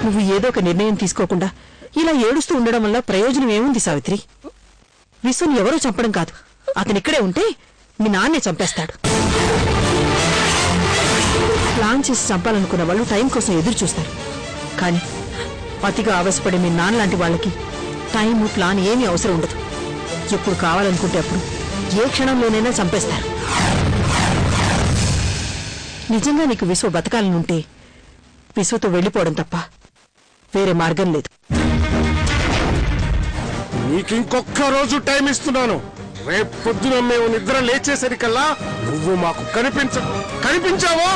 నువ్వు ఏదో ఒక నిర్ణయం తీసుకోకుండా ఇలా ఏడుస్తూ ఉండడం వల్ల ప్రయోజనం ఏముంది సావిత్రి? విశ్వని ఎవరో చంపడం కాదు, అతనిక్కడే ఉంటే మీ నాన్నే చంపేస్తాడు. ప్లాన్ చేసి చంపాలనుకున్న వాళ్ళు టైం కోసం ఎదురు చూస్తారు. కానీ అతిగా ఆవేశపడే మీ నాన్న లాంటి వాళ్ళకి టైం ప్లాన్ ఏమీ అవసరం ఉండదు. ఎప్పుడు కావాలనుకుంటే అప్పుడు ఏ క్షణంలోనైనా చంపేస్తారు. నిజంగా నీకు విశ్వ బతకాలనుంటే విశ్వతో వెళ్ళిపోవడం తప్ప వేరే మార్గం లేదు. నీకు ఇంకొక్క రోజు టైం ఇస్తున్నాను. రేపు పొద్దున మేము నిద్ర లేచేసరికల్లా నువ్వు మాకు కనిపించావో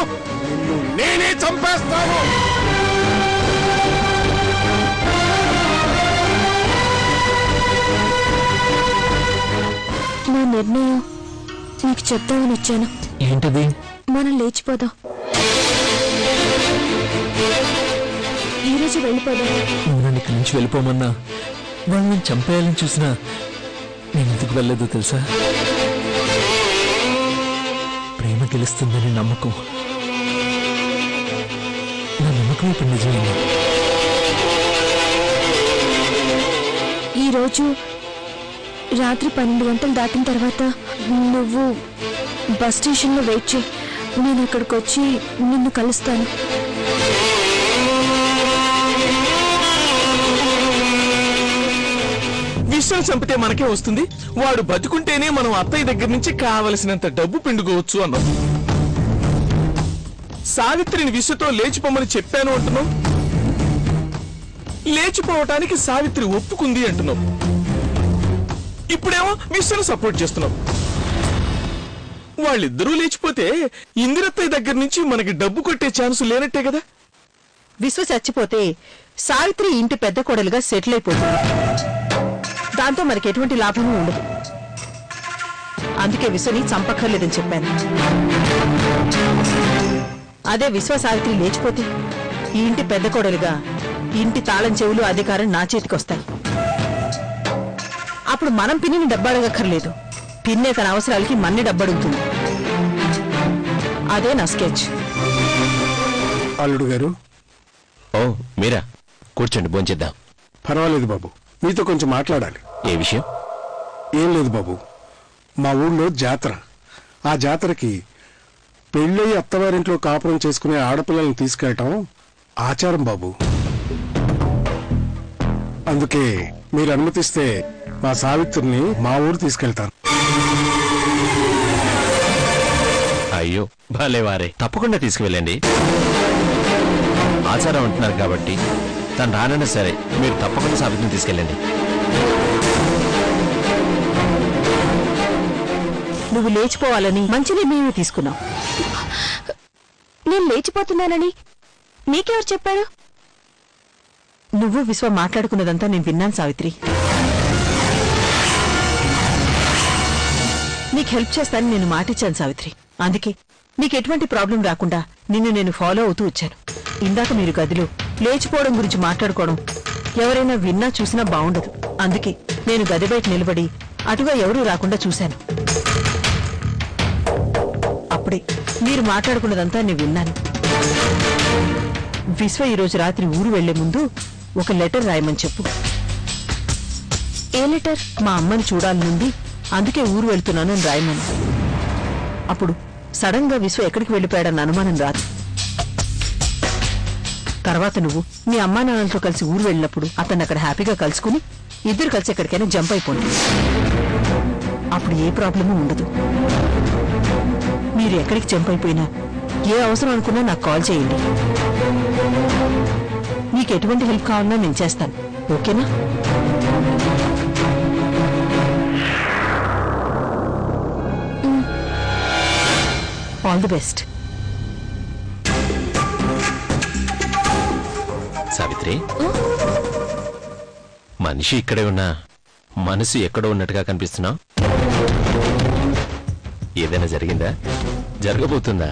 నిన్ను నేనే చంపేస్తాను. నా నిర్ణయం నీకు చెప్తామని వచ్చాను. ఏంటది? మనం లేచిపోదాం, ఈరోజు వెళ్ళిపోదాం. నువ్వు నన్ను ఇక్కడి నుంచి వెళ్ళిపోమన్నా, వాళ్ళని చంపేయాలని చూసినా నేను ఎందుకు వెళ్ళలేదు తెలుసా? ప్రేమ గెలుస్తుందని నమ్మకం, నా నమ్మకం ఇప్పుడు నిజమైంది. ఈరోజు రాత్రి 12 గంటలు దాటిన తర్వాత నువ్వు బస్ స్టేషన్లో వెయిట్ చేయి. నేను ఇక్కడికి వచ్చి నిన్ను కలుస్తాను. విశ్వం చంపితే మనకే వస్తుంది, వాడు బతుకుంటేనే మనం అత్తయ్య దగ్గర నుంచి కావలసినంత డబ్బు పిండుకోవచ్చు అన్నాం. సావిత్రిని విశ్వతో లేచిపోమని చెప్పాను అంటున్నాం. లేచిపోవటానికి సావిత్రి ఒప్పుకుంది అంటున్నాం. ఇప్పుడేమో విశ్వను సపోర్ట్ చేస్తున్నాం. వాళ్ళిద్దరూ లేచిపోతే ఇందిరత్తయ్య దగ్గర నుంచి మనకి డబ్బు కొట్టే ఛాన్స్ లేనట్టే కదా. విశ్వ చచ్చిపోతే సావిత్రి ఇంటి పెద్ద కోడలుగా సెటిల్ అయిపోతుంది. దాంతో మనకి ఎటువంటి లాభమూ ఉండదు. అందుకే విశ్వని చంపక్కర్లేదని చెప్పాను. అదే విశ్వ సావిత్రి లేచిపోతే ఈ ఇంటి పెద్ద కోడలుగా ఇంటి తాళం చెవులు అధికారం నా చేతికొస్తాయి. అప్పుడు మనం పిన్నిని డబ్బడగక్కర్లేదు, పిన్నే తన అవసరాలకి మన్ని డబ్బడుగుతుంది. అదే నా స్కెచ్. అల్లుడు గారు. ఓ మీరా, కూర్చోండి, భోంచేద్దాం. పర్వాలేదు బాబు, మీతో కొంచెం మాట్లాడాలి. ఏ విషయం? ఏం లేదు బాబు, మా ఊళ్ళో జాతర. ఆ జాతరకి పెళ్ళయి అత్తవారింట్లో కాపురం చేసుకునే ఆడపిల్లల్ని తీసుకెళ్ళటం ఆచారం బాబు. అందుకే మీరు అనుమతిస్తే మా సావిత్రిని మా ఊరు తీసుకెళ్తాను. అయ్యో భలేవారే, తప్పకుండా తీసుకువెళ్ళండి. ఆచారం అంటున్నారు కాబట్టి తను రానన్నా సరే మీరు తప్పకుండా సావిత్రిని తీసుకెళ్ళండి. నువ్వు లేచిపోవాలని మంచి నిర్ణయమే తీసుకున్నావు. నేను లేచిపోతున్నానని నీకెవరు చెప్పారు? నువ్వు విశ్వ మాట్లాడుకున్నదంతా నేను విన్నాను సావిత్రి. నీకు హెల్ప్ చేస్తానని నేను మాటిచ్చాను సావిత్రి. అందుకే నీకు ఎటువంటి ప్రాబ్లం రాకుండా నిన్ను నేను ఫాలో అవుతూ వచ్చాను. ఇందాక మీరు గదిలో లేచిపోవడం గురించి మాట్లాడుకోవడం ఎవరైనా విన్నా చూసినా బాగుండదు. అందుకే నేను గది బయట నిలబడి అటుగా ఎవరూ రాకుండా చూశాను. అప్పుడే మీరు మాట్లాడుకున్నదంతా నేను విన్నాను. విశ్వ ఈరోజు రాత్రి ఊరు వెళ్లే ముందు ఒక లెటర్ రాయమని చెప్పు. ఏ లెటర్? మా అమ్మని చూడాలనుంది, అందుకే ఊరు వెళ్తున్నాను అని రాయమని. అప్పుడు సడన్ గా విశ్వ ఎక్కడికి వెళ్ళిపోయాడన్న అనుమానం రాదు. తర్వాత నువ్వు మీ అమ్మా నాన్నలతో కలిసి ఊరు వెళ్ళినప్పుడు అతన్ని అక్కడ హ్యాపీగా కలుసుకుని ఇద్దరు కలిసి ఎక్కడికైనా జంప్ అయిపోండి. అప్పుడు ఏ ప్రాబ్లమూ ఉండదు. మీరు ఎక్కడికి జంప్ అయిపోయినా ఏ అవసరం అనుకున్నా నాకు కాల్ చేయండి. మీకు ఎటువంటి హెల్ప్ కావాలన్నా నేను చేస్తాను. ఓకేనా? All the best. సావిత్రి, మనిషి ఇక్కడే ఉన్నా మనసు ఎక్కడో ఉన్నట్టుగా కనిపిస్తున్నావు. ఏదైనా జరిగిందా? జరగబోతుందా?